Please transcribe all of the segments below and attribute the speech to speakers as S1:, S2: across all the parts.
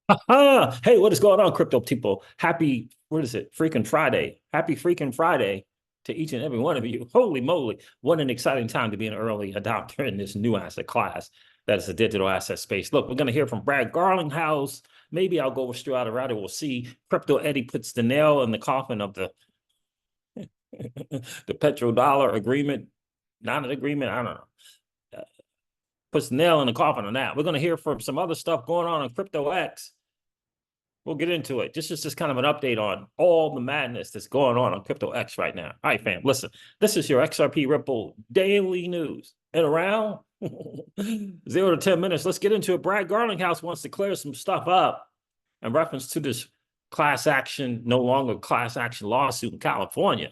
S1: Hey, what is going on, crypto people? Happy, what is it? Freaking Friday. Happy freaking Friday to each and every one of you. Holy moly. What an exciting time to be an early adopter in this new asset class that is the digital asset space. Look, we're going to hear from Brad Garlinghouse. Maybe I'll go straight out of router. We'll see. Crypto Eddie puts the nail in the coffin of the the petrodollar agreement. Not an agreement. I don't know. Puts the nail in the coffin on that. We're going to hear from some other stuff going on Crypto X. We'll get into it. This is just kind of an update on all the madness that's going on Crypto X right now. All right, fam, listen. This is your XRP Ripple daily news. And around 0 to 10 minutes, let's get into it. Brad Garlinghouse wants to clear some stuff up in reference to this class action, no longer class action lawsuit in California.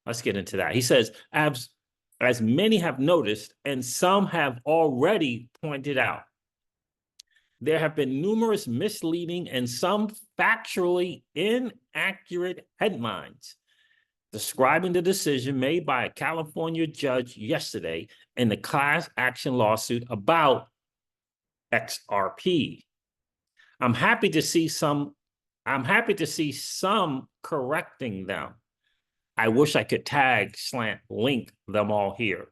S1: Let's get into that. He says, as many have noticed, and some have already pointed out, there have been numerous misleading and some factually inaccurate headlines describing the decision made by a California judge yesterday in the class action lawsuit about XRP. I'm happy to see some correcting them. I wish I could tag, slant, link them all here.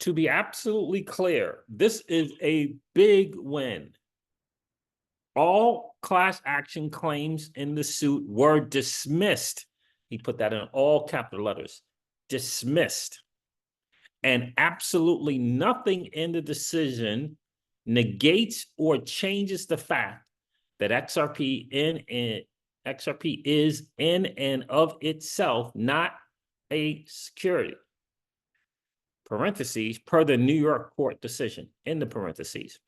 S1: To be absolutely clear, this is a big win. All class action claims in the suit were dismissed. He put that in all capital letters, dismissed. And absolutely nothing in the decision negates or changes the fact that XRP is in and of itself not a security. Parentheses, per the New York court decision, in the parentheses.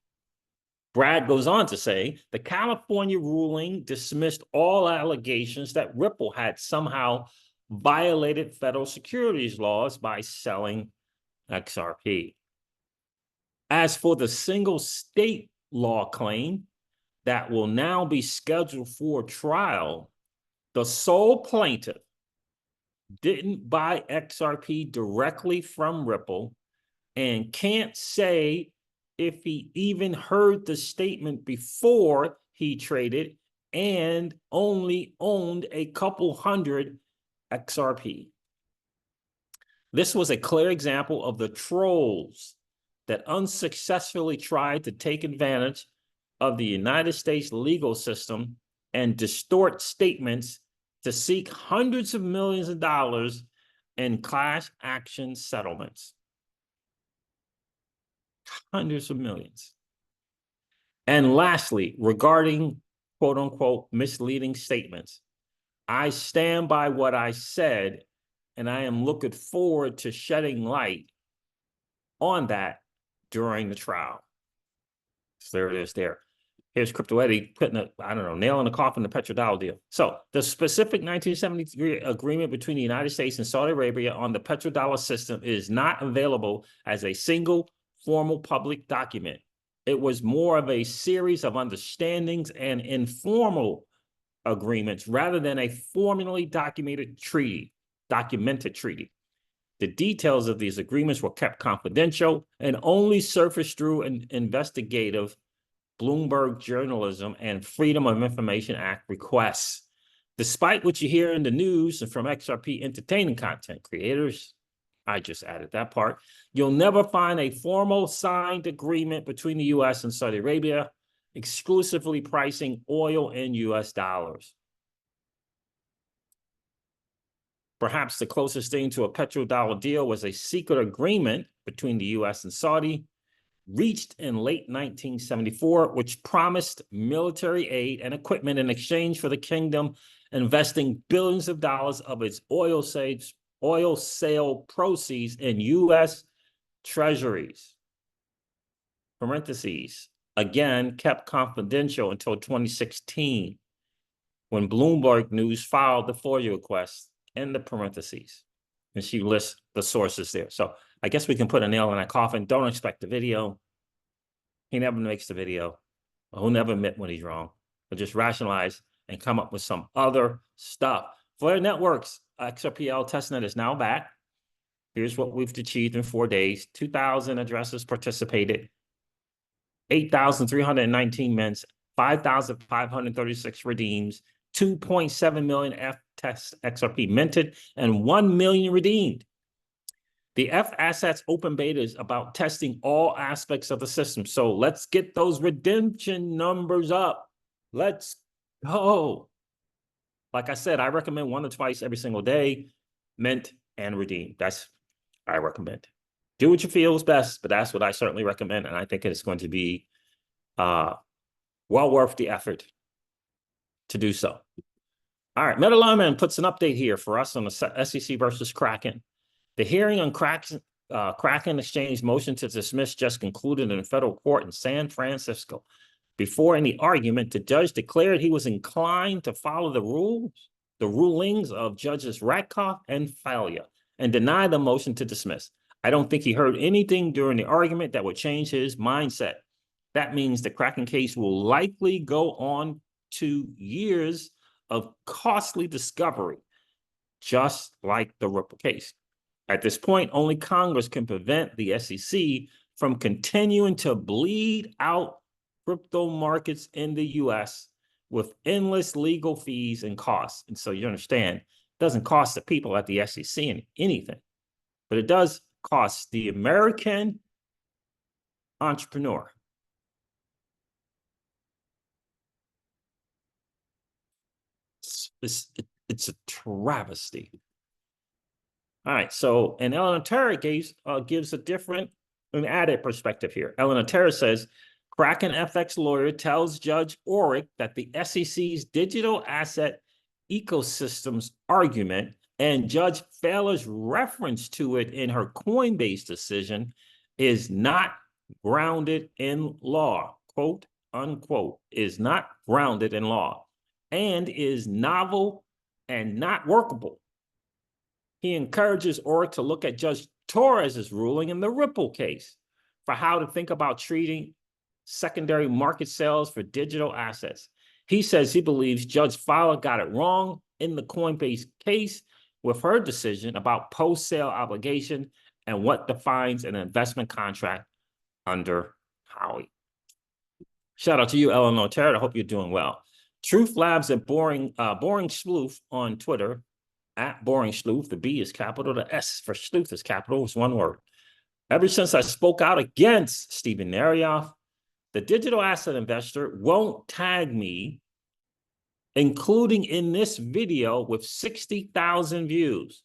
S1: Brad goes on to say the California ruling dismissed all allegations that Ripple had somehow violated federal securities laws by selling XRP. As for the single state law claim that will now be scheduled for trial, the sole plaintiff didn't buy XRP directly from Ripple and can't say if he even heard the statement before he traded and only owned a couple hundred XRP. This was a clear example of the trolls that unsuccessfully tried to take advantage of the United States legal system and distort statements to seek hundreds of millions of dollars in class action settlements. Hundreds of millions. And lastly, regarding quote unquote misleading statements, I stand by what I said, and I am looking forward to shedding light on that during the trial. So there it is there. Here's Crypto Eddie putting a, I don't know, nail in the coffin, the petrodollar deal. So the specific 1973 agreement between the United States and Saudi Arabia on the petrodollar system is not available as a single formal public document. It was more of a series of understandings and informal agreements rather than a formally documented treaty. The details of these agreements were kept confidential and only surfaced through an investigative Bloomberg journalism and Freedom of Information Act requests. Despite what you hear in the news and from XRP entertaining content creators, I just added that part, you'll never find a formal signed agreement between the US and Saudi Arabia exclusively pricing oil in US dollars. Perhaps the closest thing to a petrodollar deal was a secret agreement between the US and Saudi reached in late 1974, which promised military aid and equipment in exchange for the kingdom investing billions of dollars of its oil sale proceeds in U.S. treasuries. Parentheses, again, kept confidential until 2016, when Bloomberg News filed the FOIA request in the parentheses. And she lists the sources there. So I guess we can put a nail in that coffin. Don't expect the video. He never makes the video. He'll never admit when he's wrong. He'll just rationalize and come up with some other stuff. Flare Networks, XRPL testnet is now back. Here's what we've achieved in 4 days. 2,000 addresses participated. 8,319 mints. 5,536 redeems, 2.7 million F-test XRP minted, and 1 million redeemed. The F Assets open beta is about testing all aspects of the system. So let's get those redemption numbers up. Let's go. Like I said, I recommend 1 or twice every single day, mint and redeem. That's I recommend. Do what you feel is best, but that's what I certainly recommend. And I think it's going to be well worth the effort to do so. All right, MetaLawman puts an update here for us on the SEC versus Kraken. The hearing on Kraken Exchange motion to dismiss just concluded in a federal court in San Francisco. Before any argument, the judge declared he was inclined to follow the rulings of Judges Ratkoff and Falia, and denied the motion to dismiss. I don't think he heard anything during the argument that would change his mindset. That means the Kraken case will likely go on to years of costly discovery, just like the Ripple case. At this point, only Congress can prevent the SEC from continuing to bleed out crypto markets in the US with endless legal fees and costs. And so you understand, it doesn't cost the people at the SEC anything, but it does cost the American entrepreneur. It's a travesty. All right, so, and Eleanor Terra gives a different, an added perspective here. Eleanor Terra says, Kraken FX lawyer tells Judge Orrick that the SEC's digital asset ecosystems argument and Judge Failer's reference to it in her Coinbase decision is not grounded in law, quote, unquote, is not grounded in law, and is novel and not workable. He encourages Orrick to look at Judge Torres's ruling in the Ripple case for how to think about treating secondary market sales for digital assets. He says he believes Judge Fowler got it wrong in the Coinbase case with her decision about post-sale obligation and what defines an investment contract under Howey. Shout out to you, Eleanor Terra. I hope you're doing well. Truth Labs and Boring Sleuth on Twitter, at Boring Sleuth. The B is capital, the S for Sleuth is capital, it's one word. Ever since I spoke out against Stephen Narioff, the digital asset investor won't tag me, including in this video with 60,000 views.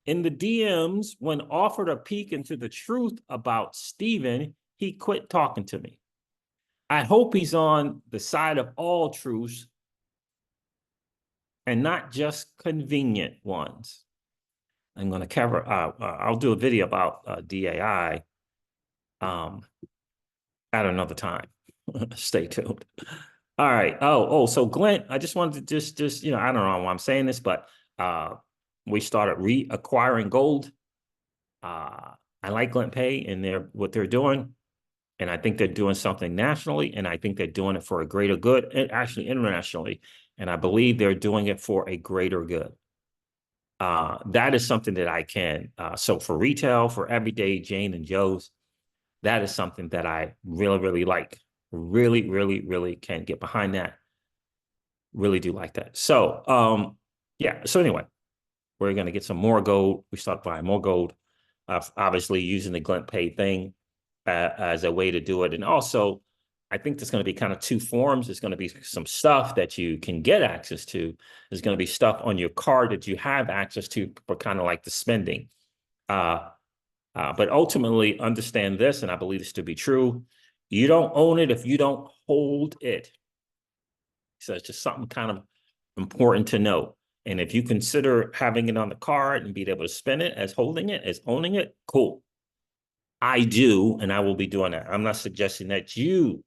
S1: In the DMs, when offered a peek into the truth about Stephen, he quit talking to me. I hope he's on the side of all truths and not just convenient ones. I'm going to cover, I'll do a video about DAI at another time. Stay tuned. All right. So Glenn, I just wanted to just, you know, I don't know why I'm saying this, but we started reacquiring gold. I like Glint Pay and what they're doing. And I think they're doing something nationally, and I think they're doing it for a greater good, and actually internationally. And I believe they're doing it for a greater good. That is something that I can. So for retail, for everyday Jane and Joe's, that is something that I really, really like. Really, really, really can get behind that. Really do like that. So, yeah. So anyway, we're going to get some more gold. We start buying more gold, obviously using the Glint Pay thing as a way to do it. And also, I think there's going to be kind of two forms. There's going to be some stuff that you can get access to. There's going to be stuff on your card that you have access to for kind of like the spending. But ultimately, understand this, and I believe this to be true. You don't own it if you don't hold it. So it's just something kind of important to know. And if you consider having it on the card and being able to spend it as holding it, as owning it, cool. I do, and I will be doing that. I'm not suggesting that you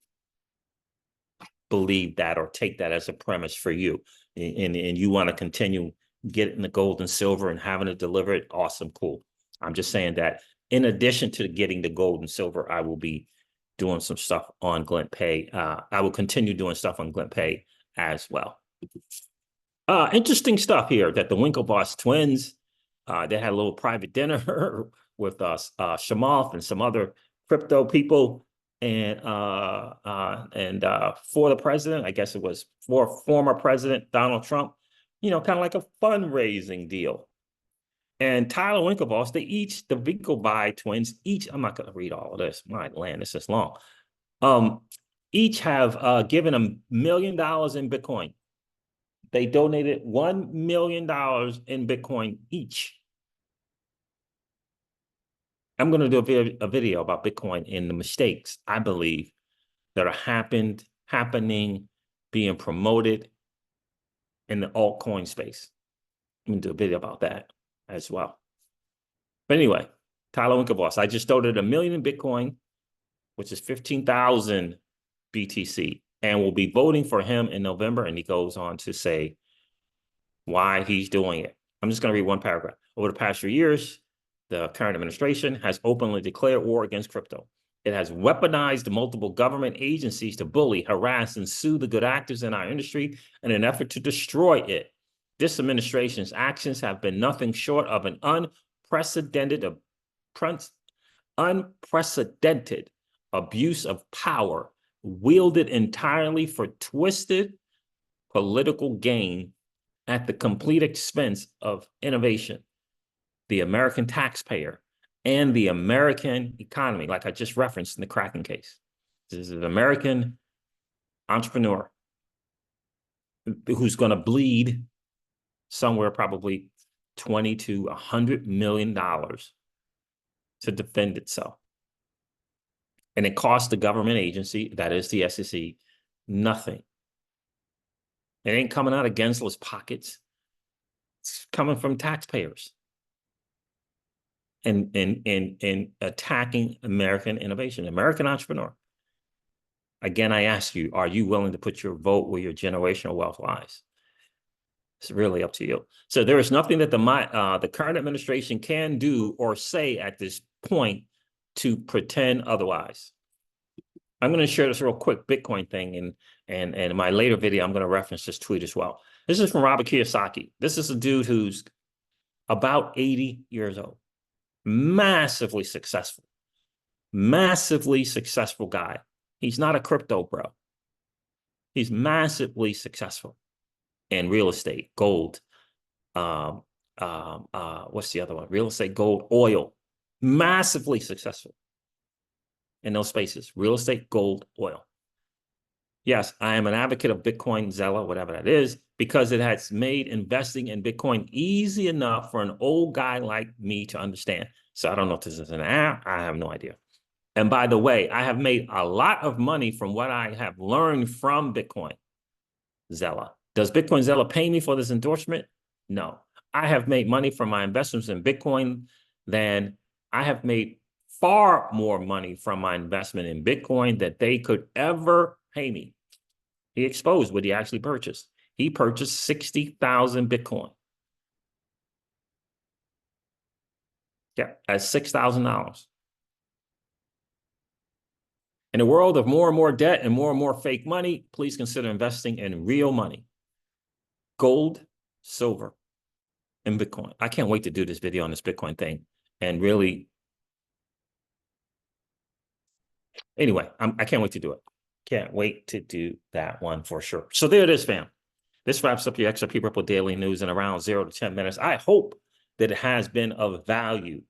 S1: believe that or take that as a premise for you. And you want to continue getting the gold and silver and having it delivered. Awesome, cool. I'm just saying that in addition to getting the gold and silver, I will be doing some stuff on Glint Pay. I will continue doing stuff on Glint Pay as well. Interesting stuff here that the Winklevoss twins, they had a little private dinner with Chamath and some other crypto people. and for the president, I guess it was for former President Donald Trump, kind of like a fundraising deal. And Tyler Winklevoss, the Winklevi twins, each, I'm not going to read all of this. My land, this is long. Each have given $1 million in Bitcoin. They donated $1 million in Bitcoin each. I'm going to do a video about Bitcoin and the mistakes I believe that are happening, being promoted in the altcoin space. I'm going to do a video about that as well. But anyway, Tyler Winklevoss, I just donated $1 million in Bitcoin, which is 15,000 BTC, and we'll be voting for him in November. And he goes on to say why he's doing it. I'm just going to read one paragraph. Over the past few years, the current administration has openly declared war against crypto. It has weaponized multiple government agencies to bully, harass, and sue the good actors in our industry in an effort to destroy it. This administration's actions have been nothing short of an unprecedented abuse of power, wielded entirely for twisted political gain at the complete expense of innovation, the American taxpayer, and the American economy, like I just referenced in the Kraken case. This is an American entrepreneur who's going to bleed somewhere probably $20 to $100 million to defend itself. And it cost the government agency, that is the SEC, nothing. It ain't coming out of Gensler's pockets. It's coming from taxpayers and attacking American innovation, American entrepreneur. Again, I ask you, are you willing to put your vote where your generational wealth lies? It's really up to you. So there is nothing that the current administration can do or say at this point to pretend otherwise. I'm going to share this real quick Bitcoin thing, and in my later video, I'm going to reference this tweet as well. This is from Robert Kiyosaki. This is a dude who's about 80 years old, massively successful guy. He's not a crypto bro. He's massively successful in real estate, gold. What's the other one? Real estate, gold, oil. Massively successful in those spaces, real estate, gold, oil. Yes, I am an advocate of Bitcoin, Zella, whatever that is, because it has made investing in Bitcoin easy enough for an old guy like me to understand. So I don't know if this is an app. I have no idea. And by the way, I have made a lot of money from what I have learned from Bitcoin, Zella. Does Bitcoin Zella pay me for this endorsement? No. I have made money from my investments in Bitcoin than I have made far more money from my investment in Bitcoin that they could ever pay me. He exposed what he actually purchased. He purchased 60,000 Bitcoin. Yeah, at $6,000. In a world of more and more debt and more fake money, please consider investing in real money. Gold, silver, and Bitcoin. I can't wait to do this video on this Bitcoin thing and really. Anyway, I can't wait to do it. Can't wait to do that one for sure. So there it is, fam. This wraps up your XRP Ripple Daily News in around 0 to 10 minutes. I hope that it has been of value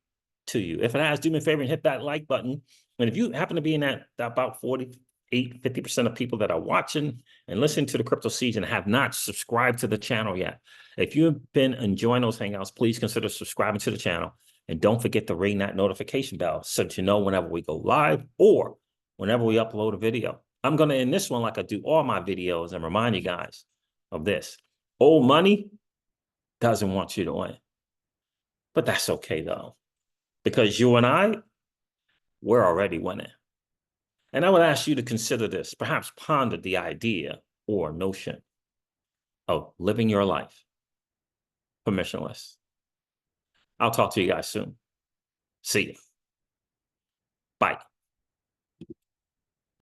S1: to you. If it has, do me a favor and hit that like button. And if you happen to be in that about 50% of people that are watching and listening to the Crypto Seeds and have not subscribed to the channel yet, if you've been enjoying those hangouts, please consider subscribing to the channel. And don't forget to ring that notification bell so that you know whenever we go live or whenever we upload a video. I'm going to end this one like I do all my videos and remind you guys of this. Old money doesn't want you to win. But that's okay, though, because you and I, we're already winning. And I would ask you to consider this, perhaps ponder the idea or notion of living your life permissionless. I'll talk to you guys soon. See you. Bye.